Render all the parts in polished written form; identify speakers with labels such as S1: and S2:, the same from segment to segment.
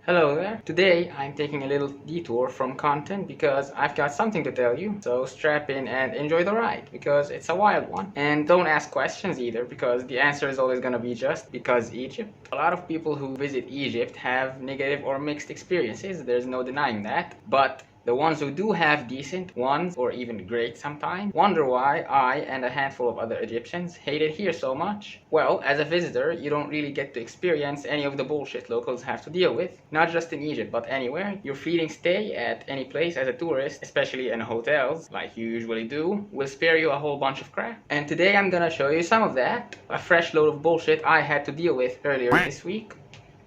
S1: Hello there. Today I'm taking a little detour from content because I've got something to tell you. So strap in and enjoy the ride because it's a wild one. And don't ask questions either because the answer is always gonna be just because Egypt. A lot of people who visit Egypt have negative or mixed experiences, there's no denying that. But the ones who do have decent ones, or even great sometimes, wonder why I and a handful of other Egyptians hate it here so much. Well, as a visitor, you don't really get to experience any of the bullshit locals have to deal with. Not just in Egypt, but anywhere. Your fleeting stay at any place as a tourist, especially in hotels, like you usually do, will spare you a whole bunch of crap. And today I'm gonna show you some of that. A fresh load of bullshit I had to deal with earlier this week.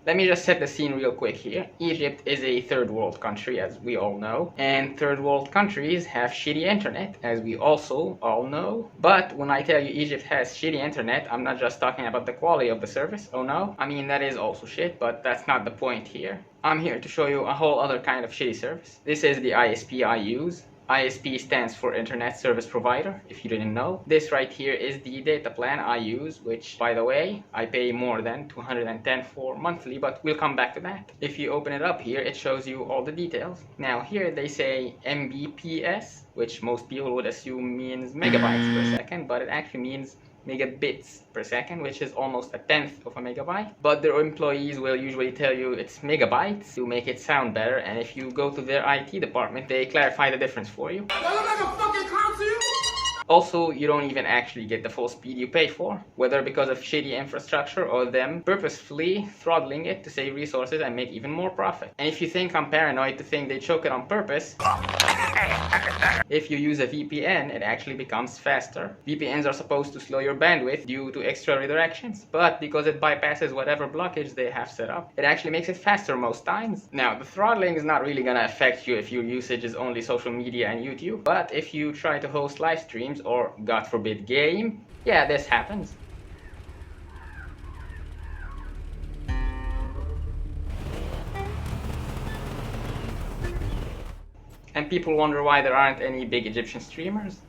S1: Let me just set the scene real quick here. Egypt is a third world country, as we all know, and third world countries have shitty internet, as we also all know. But when I tell you Egypt has shitty internet, I'm not just talking about the quality of the service, oh no. I mean, that is also shit, but that's not the point here. I'm here to show you a whole other kind of shitty service. This is the ISP I use. ISP stands for Internet Service Provider, if you didn't know. This right here is the data plan I use, which, by the way, I pay more than 210 for monthly, but we'll come back to that. If you open it up here, it shows you all the details. Now here they say Mbps, which most people would assume means megabytes per second, but it actually means megabits per second, which is almost a tenth of a megabyte. But their employees will usually tell you it's megabytes to make it sound better, and if you go to their IT department, they clarify the difference for you. Also, you don't even actually get the full speed you pay for, whether because of shitty infrastructure or them purposefully throttling it to save resources and make even more profit. And if you think I'm paranoid to think they choke it on purpose, if you use a VPN, it actually becomes faster. VPNs are supposed to slow your bandwidth due to extra redirections, but because it bypasses whatever blockage they have set up, it actually makes it faster most times. Now, the throttling is not really gonna affect you if your usage is only social media and YouTube, but if you try to host live streams or, God forbid, game, yeah, this happens. And people wonder why there aren't any big Egyptian streamers.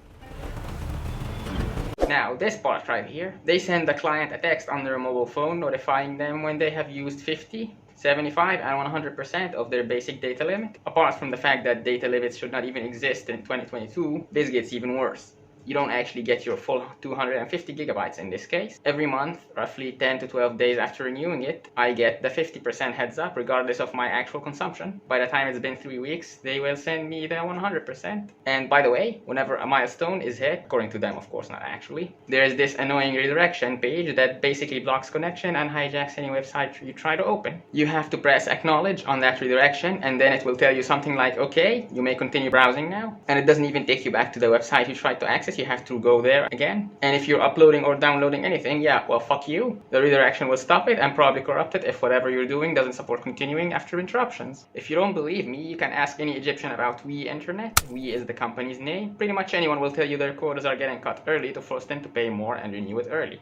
S1: Now, this part right here, they send the client a text on their mobile phone notifying them when they have used 50, 75 and 100% of their basic data limit. Apart from the fact that data limits should not even exist in 2022, this gets even worse. You don't actually get your full 250 gigabytes in this case. Every month, roughly 10 to 12 days after renewing it, I get the 50% heads up regardless of my actual consumption. By the time it's been 3 weeks, they will send me the 100%. And by the way, whenever a milestone is hit, according to them of course, not actually, there is this annoying redirection page that basically blocks connection and hijacks any website you try to open. You have to press acknowledge on that redirection and then it will tell you something like, okay, you may continue browsing now. And it doesn't even take you back to the website you tried to access. You have to go there again. And if you're uploading or downloading anything, yeah, well, fuck you. The redirection will stop it and probably corrupt it if whatever you're doing doesn't support continuing after interruptions. If you don't believe me, you can ask any Egyptian about We Internet. We is the company's name. Pretty much anyone will tell you their quotas are getting cut early to force them to pay more and renew it early.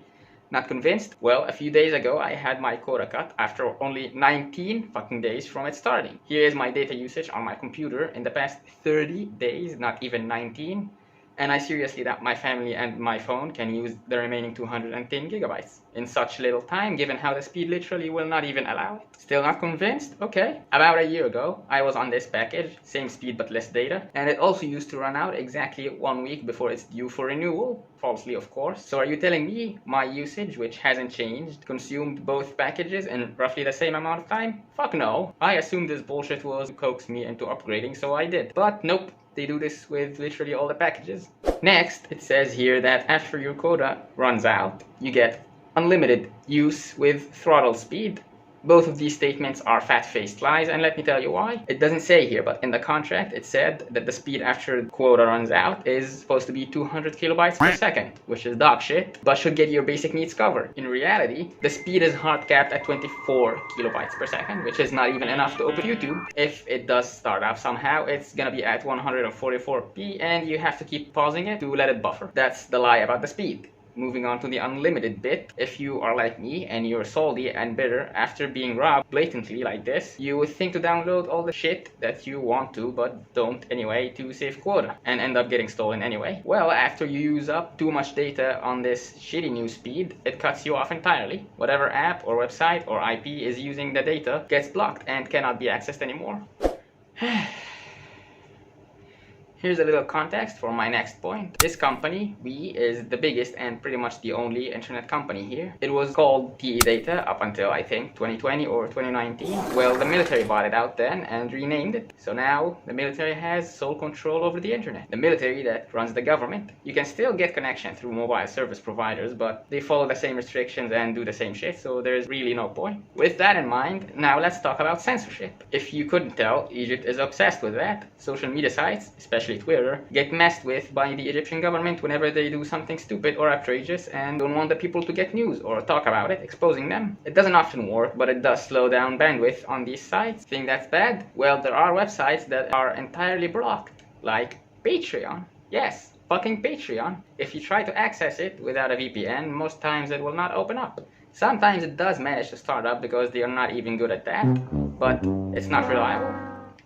S1: Not convinced? Well, a few days ago I had my quota cut after only 19 fucking days from it starting. Here is my data usage on my computer in the past 30 days, not even 19. And I seriously doubt my family and my phone can use the remaining 210 gigabytes in such little time, given how the speed literally will not even allow it. Still not convinced? Okay. About a year ago, I was on this package, same speed but less data, and it also used to run out exactly 1 week before it's due for renewal, falsely of course. So are you telling me my usage, which hasn't changed, consumed both packages in roughly the same amount of time? Fuck no. I assumed this bullshit was to coax me into upgrading, so I did. But nope. They do this with literally all the packages. Next, it says here that after your quota runs out, you get unlimited use with throttle speed. Both of these statements are fat-faced lies, and let me tell you why. It doesn't say here, but in the contract it said that the speed after the quota runs out is supposed to be 200 kilobytes per second, which is dog shit, but should get your basic needs covered. In reality, the speed is hard capped at 24 kilobytes per second, which is not even enough to open YouTube. If it does start up somehow, it's gonna be at 144p, and you have to keep pausing it to let it buffer. That's the lie about the speed. Moving on to the unlimited bit. If you are like me and you're salty and bitter after being robbed blatantly like this, you would think to download all the shit that you want to but don't anyway to save quota and end up getting stolen anyway. Well, after you use up too much data on this shitty news speed, it cuts you off entirely. Whatever app or website or IP is using the data gets blocked and cannot be accessed anymore. Here's a little context for my next point. This company, we, is the biggest and pretty much the only internet company here. It was called TE Data up until I think 2020 or 2019. Well, the military bought it out then and renamed it. So now the military has sole control over the internet. The military that runs the government. You can still get connection through mobile service providers, but they follow the same restrictions and do the same shit, so there's really no point. With that in mind, now let's talk about censorship. If you couldn't tell, Egypt is obsessed with that. Social media sites, especially Twitter, get messed with by the Egyptian government whenever they do something stupid or outrageous and don't want the people to get news or talk about it, exposing them. It doesn't often work, but it does slow down bandwidth on these sites. Think that's bad? Well, there are websites that are entirely blocked, like Patreon. Yes, fucking Patreon. If you try to access it without a VPN, most times it will not open up. Sometimes it does manage to start up because they are not even good at that, but it's not reliable.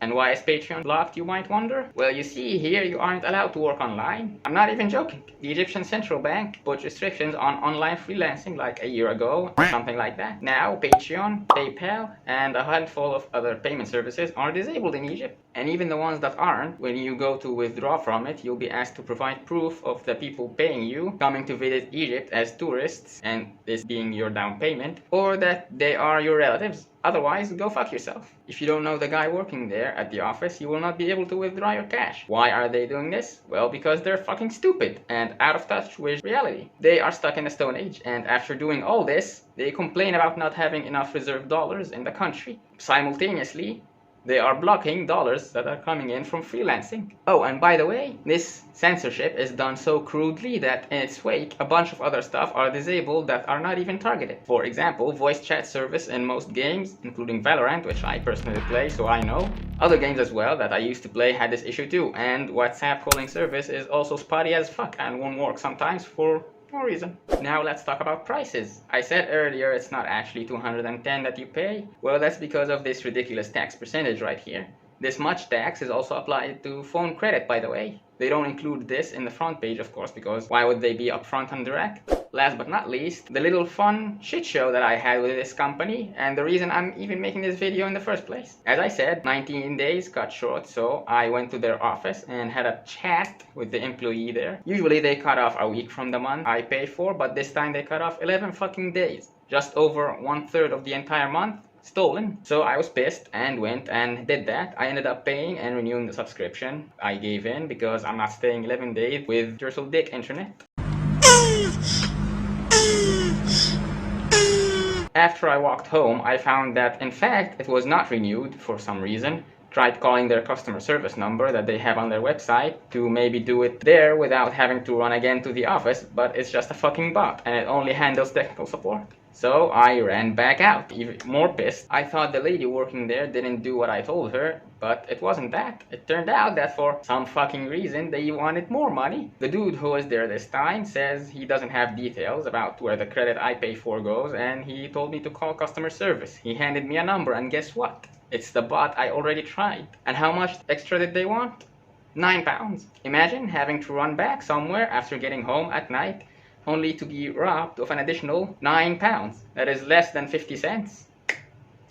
S1: And why is Patreon blocked, you might wonder? Well, you see, here you aren't allowed to work online. I'm not even joking. The Egyptian central bank put restrictions on online freelancing like a year ago, or something like that. Now, Patreon, PayPal, and a handful of other payment services are disabled in Egypt. And even the ones that aren't, when you go to withdraw from it, you'll be asked to provide proof of the people paying you coming to visit Egypt as tourists, and this being your down payment, or that they are your relatives. Otherwise, go fuck yourself. If you don't know the guy working there at the office, you will not be able to withdraw your cash. Why are they doing this? Well, because they're fucking stupid and out of touch with reality. They are stuck in the Stone Age, and after doing all this, they complain about not having enough reserve dollars in the country. Simultaneously, they are blocking dollars that are coming in from freelancing. Oh, and by the way, this censorship is done so crudely that in its wake, a bunch of other stuff are disabled that are not even targeted. For example, voice chat service in most games, including Valorant, which I personally play, so I know. Other games as well that I used to play had this issue too, and WhatsApp calling service is also spotty as fuck and won't work sometimes for no reason. Now let's talk about prices. I said earlier it's not actually 210 that you pay. Well, that's because of this ridiculous tax percentage right here. This much tax is also applied to phone credit, by the way. They don't include this in the front page, of course, because why would they be upfront and direct? Last but not least, the little fun shit show that I had with this company, and the reason I'm even making this video in the first place. As I said, 19 days cut short, so I went to their office and had a chat with the employee there. Usually they cut off a week from the month I pay for, but this time they cut off 11 fucking days. Just over 1/3 of the entire month stolen. So I was pissed and went and did that. I ended up paying and renewing the subscription. I gave in because I'm not staying 11 days with Jersey dick internet. After I walked home, I found that in fact it was not renewed for some reason. Tried calling their customer service number that they have on their website to maybe do it there without having to run again to the office, but it's just a fucking bot and it only handles technical support. So I ran back out, even more pissed. I thought the lady working there didn't do what I told her, but it wasn't that. It turned out that for some fucking reason they wanted more money. The dude who was there this time says he doesn't have details about where the credit I pay for goes, and he told me to call customer service. He handed me a number, and guess what? It's the bot I already tried. And how much extra did they want? £9. Imagine having to run back somewhere after getting home at night only to be robbed of an additional £9. That is less than 50 cents.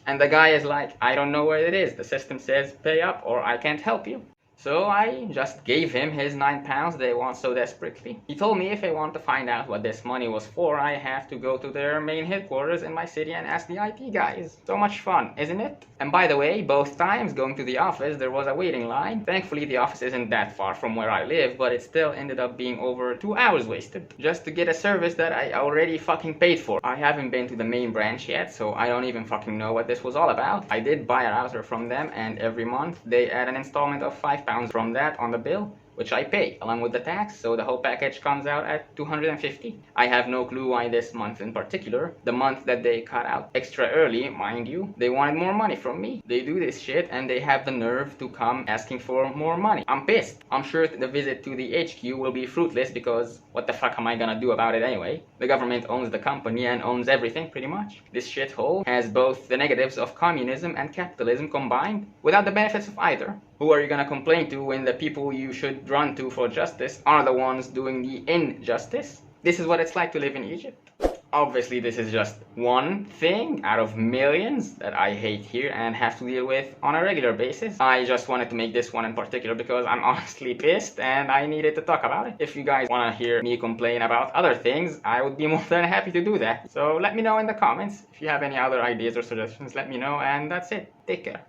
S1: And the guy is like, I don't know where it is. The system says pay up or I can't help you. So I just gave him his £9 they want so desperately. He told me if I want to find out what this money was for, I have to go to their main headquarters in my city and ask the IT guys. So much fun, isn't it? And by the way, both times going to the office, there was a waiting line. Thankfully, the office isn't that far from where I live, but it still ended up being over 2 hours wasted just to get a service that I already fucking paid for. I haven't been to the main branch yet, so I don't even fucking know what this was all about. I did buy a router from them, and every month they add an installment of £5 from that on the bill, which I pay along with the tax, so the whole package comes out at $250. I have no clue why this month in particular, the month that they cut out extra early, mind you, they wanted more money from me. They do this shit and they have the nerve to come asking for more money. I'm pissed. I'm sure the visit to the HQ will be fruitless because what the fuck am I gonna do about it anyway? The government owns the company and owns everything pretty much. This shithole has both the negatives of communism and capitalism combined without the benefits of either. Who are you gonna complain to when the people you should run to for justice are the ones doing the injustice? This is what it's like to live in Egypt. Obviously, this is just one thing out of millions that I hate here and have to deal with on a regular basis. I just wanted to make this one in particular because I'm honestly pissed and I needed to talk about it. If you guys want to hear me complain about other things, I would be more than happy to do that. So let me know in the comments. If you have any other ideas or suggestions, let me know, and that's it. Take care.